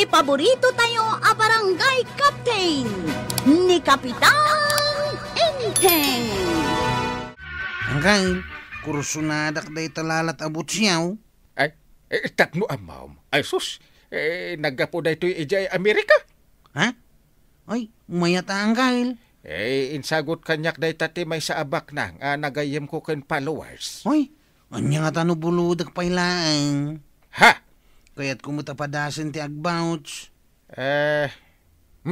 Iti paborito tayo a barangay captain ni Kapitan Enteng. Hanggang kursunadak day talalat abot siyaw. Ay, takno amaw. Ay sus, naggapo da ito'y ijay Amerika. Ha? Ay, umayata hanggang. Insagot kanyak day tati may sa abak na nagayem ko ken followers. Ay, anya nga tano buludak pailaan. Ha? Kaya't kumutapadasan ti agbouch.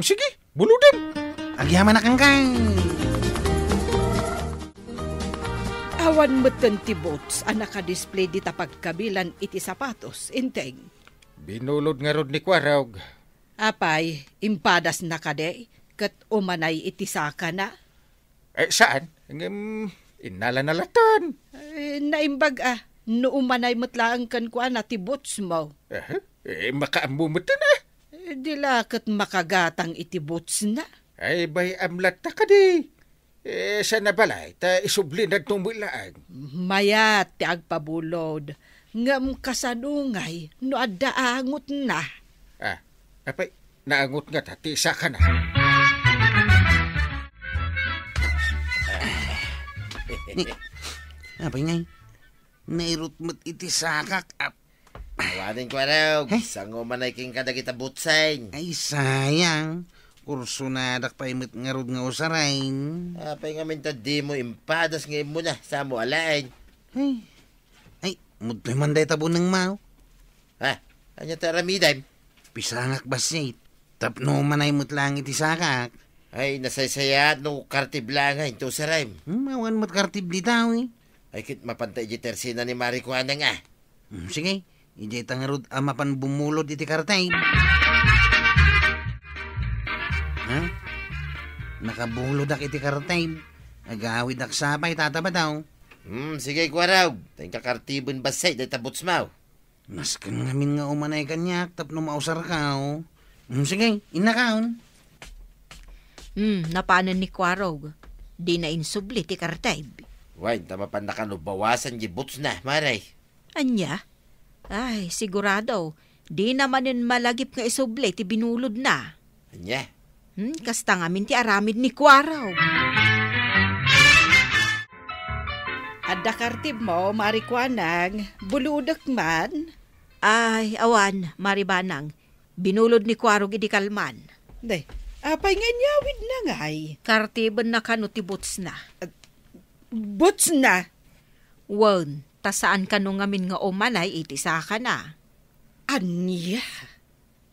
Sige, buludan. Agyaman na hanggang. Awan meten ti boats ang nakadisplay di tapagkabilan iti sapatos, Enteng. Binulod nga rod ni Kwarog. Apay, impadas na kade, kat umanay iti saka na. Saan? Inala na latan. Naimbag no umanay matlaang kan kwa na ti boats mo. Makaamumot na. Dila kat makagatang iti boats na. Ay, bay amlat ta ka di. Sa nabalay, ta isubli na tumulaan. Mayat ti agpabulod. Ngam kasadungay, no addaangot na. Apay, naangot nga tati isa ka na. Apay ngay, nairot mo't iti sakak. Awanin ko araw, sango manay king kadagita butsain. Ay, sayang. Kursunadak pa imit nga rod nga usarain. Apay nga minta di mo impadas ngayon mo na sa mo alain. Ay, mutoy manday tabo ng mau. Anya taramidam? Pisangak basit. Tapno manay mo't lang iti sakak. Ay, nasaysayat no kartiblangan to sa rhyme. Mawan mo't kartib di tao eh. Ay, kit mapantay di tersina ni Maricuana nga. Sige, ijay tangarod amapan bumulod iti kartay. Ha? Nakabulod ak iti kartay. Agawid ak sapay tataba daw. Sige ko araw. Tayong kakartibon basay day tabots mau. Naskan ngamin nga umanay kanyak tapno mausar ka. Sige, inakaon. Napanan ni Kwarog. Di na insubli ti kartay. Why, tama pa bawasan di boots na, maray. Anya? Ay, sigurado. Di naman yun malagip nga isubli ti binulod na. Anya? Kasta ngamin ti aramid ni Kwarog. Adda kartib mo, Marikwanang, buludak man. Ay, awan, Maribanang. Binulod ni Kwarog idi kalman. Day, apay nga nyawid na ngay. Kartiban na kano ti boots na. Boots na? Wan, tasaan kano ngamin nga umanay iti saka na. Anya?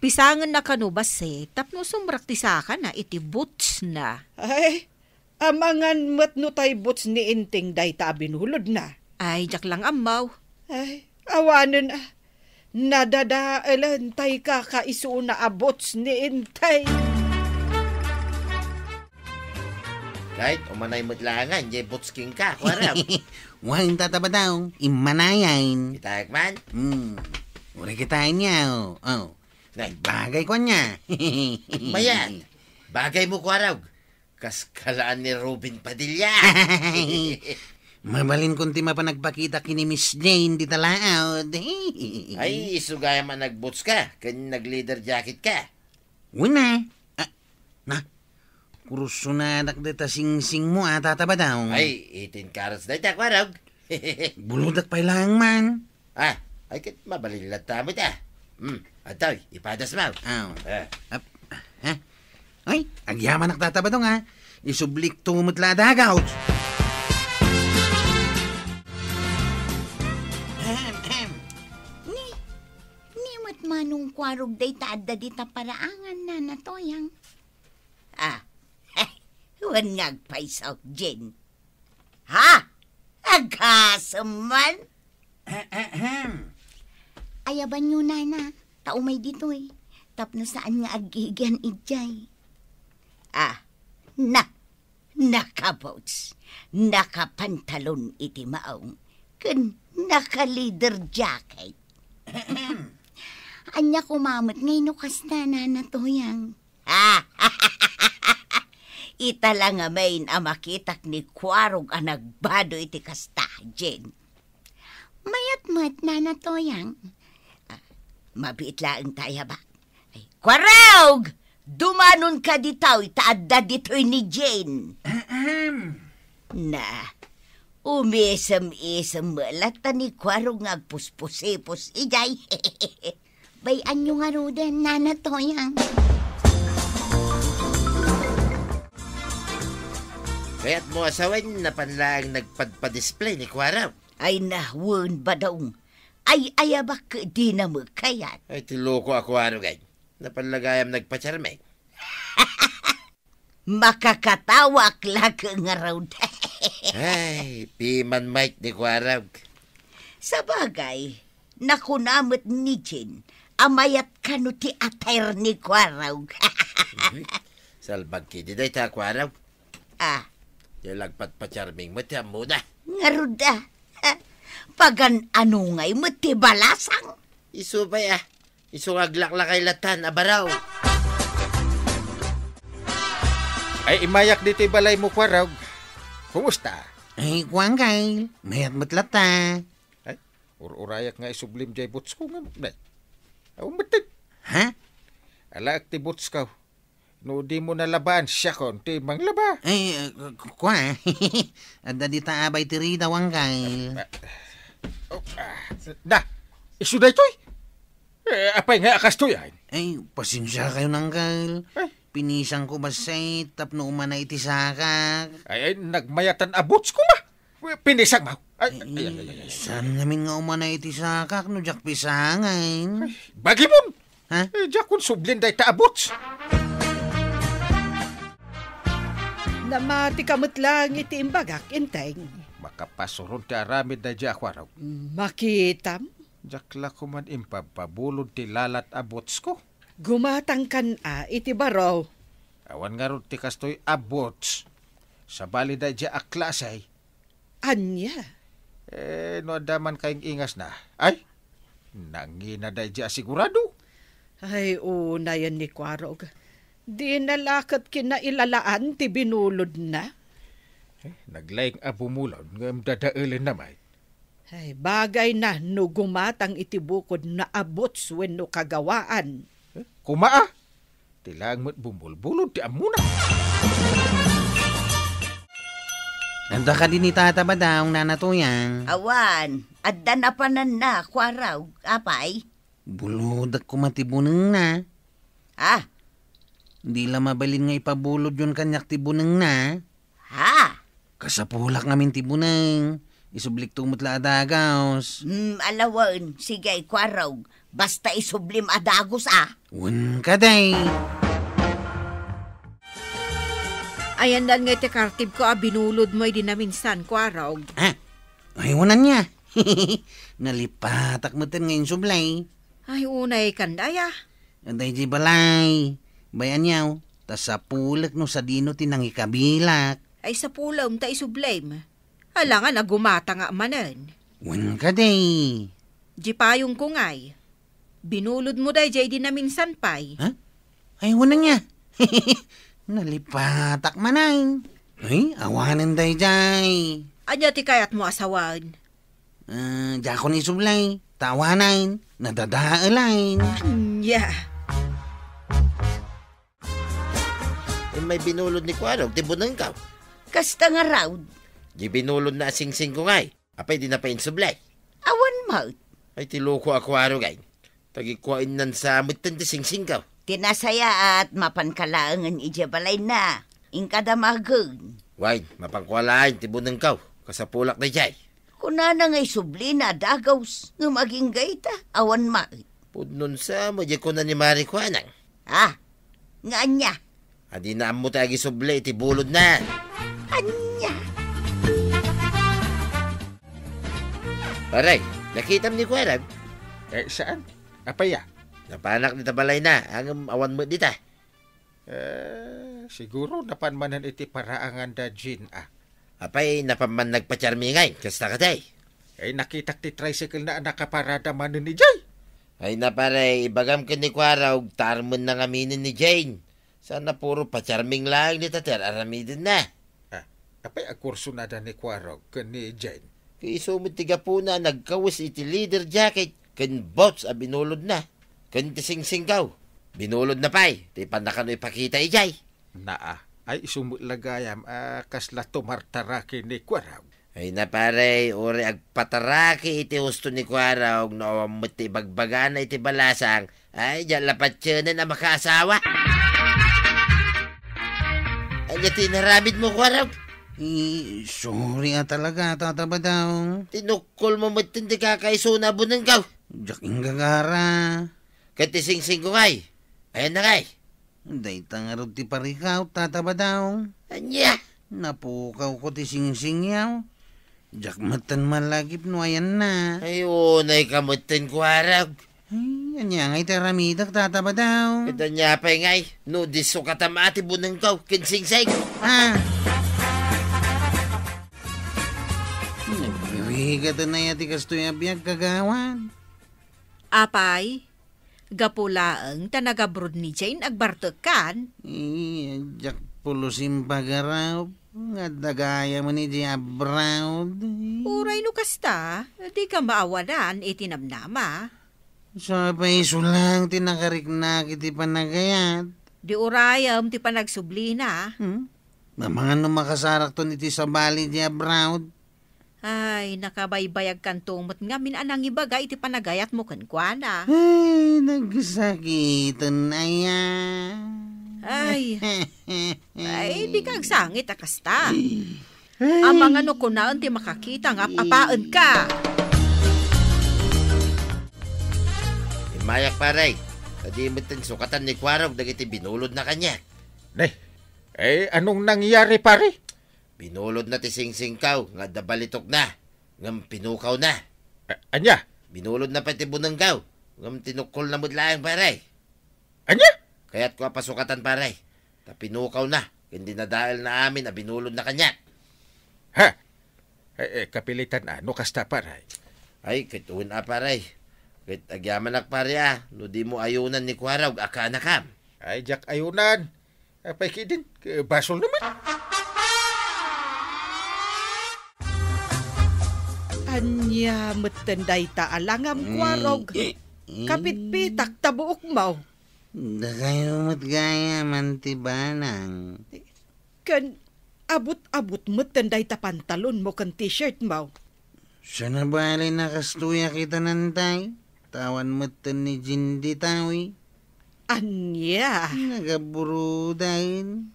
Pisangan na kano base, tapno sumrak ti saka na iti boots na. Ay, amangan matno tay boots ni Enteng day ta binulod na. Ay, jak lang amaw. Ay, awanan nadadaalan tay kakaiso na abots ni Enteng. Right, umanay mo't langan, jay boots king ka, kwarap. Wain tataba daw, imanayain. Kitag man? Uri kitain niya, oh. Bagay ko niya. Mayan, bagay mo kwarap. Kaskalaan ni Robin Padilla. Mabalin kunti mapanagpakita kini Miss Jane di talaod. Ay, isugaya man nagboots ka, kanya nag-leather jacket ka. Wala. Kurusunadak dita sing-sing mo tataba daw. Ay, 18 carats na ita, kwarag. Buludak pa lang man. Ay kit mabalilat tamit Atoy, ipadas mo. Ay, agyaman tataba daw nga. Isublik tumot ladagaw. Nimat manong Kwarog day taadda di taparaangan na natoyang. Huwag ngagpaisaw, Jen. Ha? Agasaman? Ayaban nyo na, taumay dito eh. Tapno saan nga agigan ijay. Nakabots. Nakapantalon iti maong. Kun naka-leather jacket. Anya kumamot ngayon kas na natoyang. Ita lang nga main amakitak ni Kwarog ang nagbado iti kasta, Jen. Mayat-mat na natoyang. Mabiit laang tayo ba? Ay, Kwarog! Dumanon ka ditaw, itaadda dito'y ni Jane. Na, umisam-isam malata ni Kwarog nga puspusipos ijay. Bayan nyo nga roden, nana Toyang. Kaya't mo asawan na panlaang nagpadpa-display ni Kwaraw. Ay nahwan ba daw? Ay ayabak di na magkayat. Ay tiloko ako gay. Napanlagayam nagpacharmeng. Makakatawak laka nga raw. Ay, piman Mike ni Kwaraw. Sa bagay, nakunamot ni Jin, amayat kanu ti atayr ni Kwaraw. Salbag kidi day ta Kwaraw. Ah, Yung lagpat-pacharming mo, tiyam mo na. ngaruda. Pagan ano ngay mo ti balasang. Isu ba ya? Isu aglaklakay latan, abaraw. Ay imayak dito'y balay mo, Kwarog. Kumusta? Ay, kuwang kay. Mayat matlata. Ay, urayak nga isublim jay bots ko nga. Day. Aw, matid. Ha? Alaak ti bots ka. No di mo nalaban siya kon ti manglaba. Ay, kuwa. Ada di taabay tiri dawang kay. Da, isu da ito'y. Apay nga akas to yan. Ay, pasensya kayo nang kal. Ay. Pinisang ko basay, tapno umana iti sakak. Ay, nagmayatan abots ko ma. Pinisag ma. Ay. Saan namin nga umana iti sakak, no jak pisangay. Bagi mo. Ha? Diyak kun sublin day ta abots. Namati kamot lang iti imbagak, inteng. Makapasuron ti aramid na diya Kwaraw. Makitam, Jakla ko man impapabulod ti lalat abots ko. gumatang kan iti baraw. Awan nga ron ti kastoy abots. Sa bali da diya aklasay. Anya, No adaman kayong ingas na. Ay, nangina da diya sigurado. ay una yan ni Kwarog. Di nalakat kinailalaan ti binulod na. Naglaing abumulod ngam dadaelin naman. Ay, bagay na no gumatang iti bukod na abots wenno kagawaan. Kumaa. Tilang mo't bumulbulod ti amuna. Anda ka din ni tata ba daw, nanatuyang? Awan, adda na panan na, Kwaraw, apay. Buludak ko matibuneng na. Ah, Di la mabalin nga ipabulod yun kanyak tibuneng na. ha? Kasapulak ngamin tibuneng. Isublik tumot la adagaws. Alawan, sige, Kwaraw, basta isublim adagos Wan ka day. Ayan dan nga iti kartib ko, binulod mo di na minsan, Kwarog. Ha? Ay, wanan niya. Nalipatak mo tin ngayon sublay. Ay, unay kandaya. Anday di balay. Bayan yaw. Tas sa pulak no sa dino tinang ikabilak. Ay, sa pulam ta isublame. Hala nga, nagumata nga manan. Wan ka day. Di payong ko ngay. Binulod mo day, di na minsan pay. Ha? Ay, wanan niya. Nalipatak manay. Ay, awanan day jay. Anya ti kayat mo asawan. Dako ni sublay. Tawanan. Nadadaalain. Yeah. May binulod ni Kwaraw, tibunang ka. Kasta nga raw, Di binulod na sing-sing ko ngay. Apay di na pa insublay. awan maut. Ay tiloko ako Kwaraw gay. Tagikuain nan sa mutan di sing-sing ka. Tinasaya at mapankalaangan ijabalay na. Inkadamagun. Why, mapangkwalain tibunang ka. Kasapulak na jay. Kuna na ngay subli na dagaws nga maging gayta, awan maut. Pudnon sa mo, di ko na ni Mari Kwanang. Ah, nga anya. Adi na mo tayo sublay, tibulod na. Anya. Aray, nakita mo ni Kwaraw. Saan? Apaya? Napanak ni tabalay na, ang awan mo dita. Siguro napanmanan iti paraangan da Jin Apay, napaman nagpacharmingay, kasta ka tay. Ay nakitak ti tricycle na nakaparada manin ni Jay. Ay na pare, ibagam ka ni Kwaraw, tarmon na ngaminin ni Jane. Sana puro pacharming lang ni tater, aramidin na. Apay akurso na da ni Kwarog kan ni Jane. Kaya sumit tiga po na, nagkawas iti leader jacket, kan bots abinulod na. Kan tising-singgaw. Binulod na pa'y. Di pa nakano ipakita ijay. Naa, ay isumulagayam kasla tumartaraki ni Kwaraw. Ay na pare, uri agpataraki iti husto ni Kwaraw no mati bagbagan na iti balasang. Ay, dyan lapat siya na makaasawa. Ay, tinaramid mo, Kwaraw. Sorry talaga, tatabadaw. Tinukol mo matindi kakaiso na bunang gaw. Jaking gagara. Katising-sing ko ngay. Ayan na ngay. Day tangarod ti parikaw, tatabadaw. Anya? Napukaw ko ti sing-sing yaw. Jak matan malagip no ayan na. Ay, unay kamutin, Kwaraw. Ay, anya ngay taramidak, tatabadaw. Ito niya pa ngay. No, diso katamati bunang gaw. Kinsing-sing. Nagbibigat na yati kastoy abiyag kagawan. Apay, gapulaang tanagabrod ni Jane agbartekan. Jak pulusim pagaraw. Nga dagaya mo ni Diabraw. Uray no kasta, di ka maawanan itinamnama. Sabay sulang tinakariknak iti panagayat. Di urayam ti panagsublina. Mga numakasarak to niti sa bali Diabraw. Ay, nakabaybayag kan tumot nga minanang ibaga iti panagayat mo kankwana. Ay, nagsakitan na yan. Ay, di kang sangit akasta. Ang mga nukunaan ti makakita nga papaan ka. Mayak paray. Tadi mo'y sukatan ni Kwaraw dagiti binulod na kanya. Anong nangyari pare? Binulod na ti sing-sing kaw, nga dabalitok na, ngam pinukaw na. Anya? Binulod na pati bunanggaw, ngam tinukol na mudlaang paray. Anya? Kaya't ko pasukatan paray, ta pinukaw na, hindi na dahil na amin na binulod na kanya. Ha? Kapilitan ano kasta paray? Ay, kituin paray. Kit agyaman ak paray no di mo ayunan ni Kwaraw, aka nakam. Ay, jak ayunan. Apay kidin, basol naman. Anya matenday ta alangam Kwarog. Kapit-pitak tabuok mo. Da kayo matgaya mantibanang. Kan abot-abot matenday ta pantalon mo kan t-shirt mo. Siya na bali nakastuya kita nantay. Tawan matan ni Jindi tawi. Anya. Nagaburo dahil.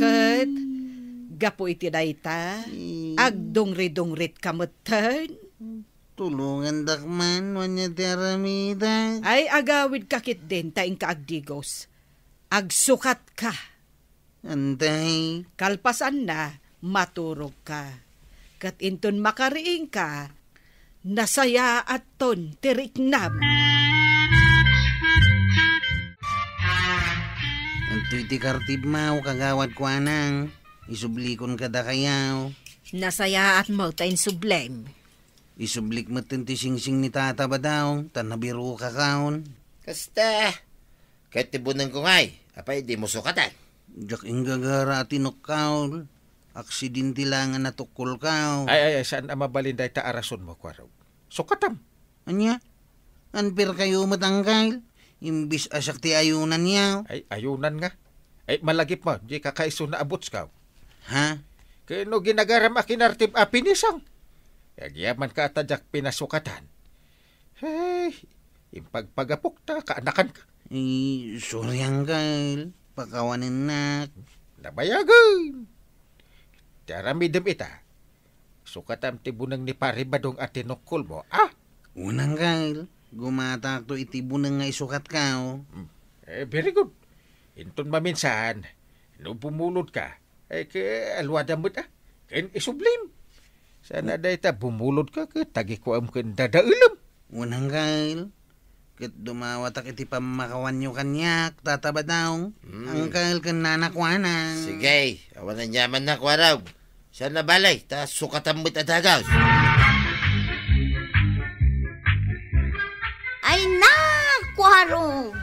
Kat, gapo iti dayta. Agdongri-dongrit kamutan. Tulungan dakman, wanya tiaramida. Ay agawid kakit din taing kaagdigos. Agsukat ka. Antay. Kalpasan na, maturog ka. Kat inton makariing ka, nasaya at ton tiriknam. Anto'y ti kartib mau kagawad ko anang. Isublikon kada kayaw. Nasaya at mo tayin sublime. Isublik mo ti sing-sing ni tata ba daw? Tanabiro ka kaon. Kasta, kahit tibunan ko ngay, apay di mo sukatan. Jak inggagara at inokkaw. Aksidente lang nga natukol ka. Ay, saan ang mabalinday ta arason mo, Kwaraw? Sukatam. Anya? Anpir kayo matanggal? Imbis asak ti ayunan niya. Ay, ayunan nga. Ay, malagip mo, di kakaiso na abots ka. Ha? Kaya no ginagaram akinartib apinisang. Yaman ka atadyak pinasukatan. Hey, impagpagapok ta, kaanakan ka. Sorry hanggal. Pakawanin na. Nabayagan. Tiaramidem ita. Sukatam tibunang ni pare badong at tinukol mo. Unang gal. Gumatak to itibunang nga isukat ka. Very good. Inton maminsan, no bumulod ka, alwada mo ta. Ken isublim. Sana day ta bumulod ka, tagi ko am ken dadailam. Unang gal. Kit dumawatak iti pamakawan nyo kanyak, tataba daw. Angkal kan nanakwanan. Sige, awan ang yaman na Kwaraw. Saan na balay, ta sukatan mo't adagaw. Ay na, Kwarog!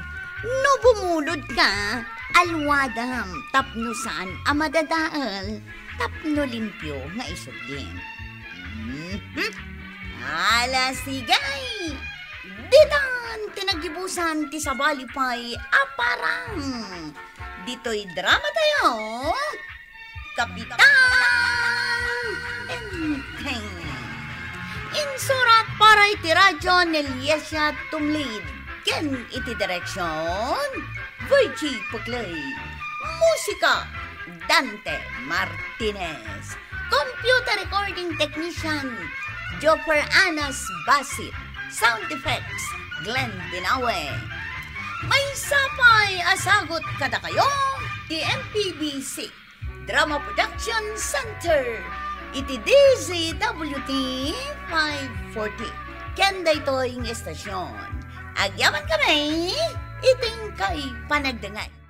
No bumulod ka, alwadam, tapno saan amadadaal, tapno limpyo nga isublim. Ala sigay! Didan tinagibusan ti sabali pa'y aparang. Dito'y drama tayo. Kapitan Enteng. Insurat para iti radyo Neliesia Tumlid. Ken iti direksyon Virgie Puglay. Musika Dante Martinez. Computer recording technician Joper Anas Basit. Sound effects Glenn Binawe. May sapay asagot kada kayo ti MPBC Drama Production Center iti DZWT 540. Kenda ito yung estasyon. Agyaman kami iting kay panagdangay.